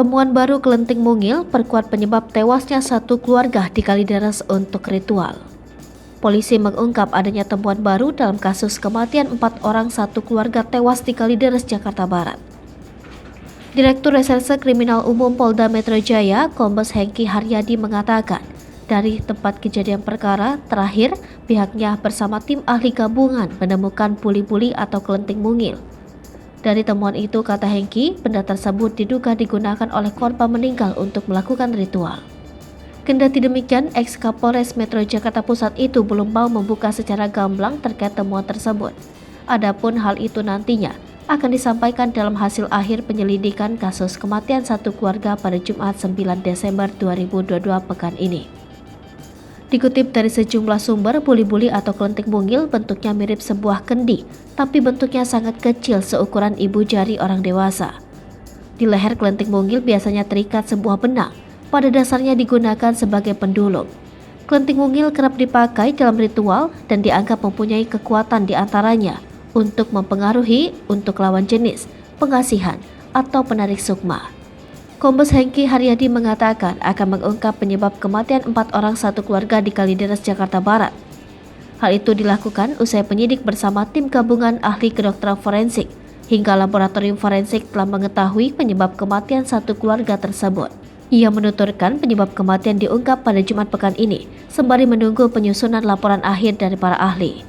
Temuan baru kelenteng mungil perkuat penyebab tewasnya satu keluarga di Kalideres untuk ritual. Polisi mengungkap adanya temuan baru dalam kasus kematian 4 orang satu keluarga tewas di Kalideres, Jakarta Barat. Direktur Reserse Kriminal Umum Polda Metro Jaya, Kombes Hengki Haryadi mengatakan, dari tempat kejadian perkara, terakhir pihaknya bersama tim ahli gabungan menemukan puli-puli atau kelenteng mungil. Dari temuan itu, kata Hengki, benda tersebut diduga digunakan oleh korban meninggal untuk melakukan ritual. Kendati demikian, ex-Kapolres Metro Jakarta Pusat itu belum mau membuka secara gamblang terkait temuan tersebut. Adapun hal itu nantinya akan disampaikan dalam hasil akhir penyelidikan kasus kematian satu keluarga pada Jumat 9 Desember 2022 pekan ini. Dikutip dari sejumlah sumber, buli-buli atau kelenteng mungil bentuknya mirip sebuah kendi, tapi bentuknya sangat kecil seukuran ibu jari orang dewasa. Di leher kelenteng mungil biasanya terikat sebuah benang, pada dasarnya digunakan sebagai pendulum. Kelenteng mungil kerap dipakai dalam ritual dan dianggap mempunyai kekuatan di antaranya untuk mempengaruhi untuk lawan jenis, pengasihan, atau penarik sukma. Kombes Hengki Haryadi mengatakan akan mengungkap penyebab kematian 4 orang satu keluarga di Kalideres, Jakarta Barat. Hal itu dilakukan usai penyidik bersama tim gabungan ahli kedokteran forensik hingga laboratorium forensik telah mengetahui penyebab kematian satu keluarga tersebut. Ia menuturkan penyebab kematian diungkap pada Jumat pekan ini, sembari menunggu penyusunan laporan akhir dari para ahli.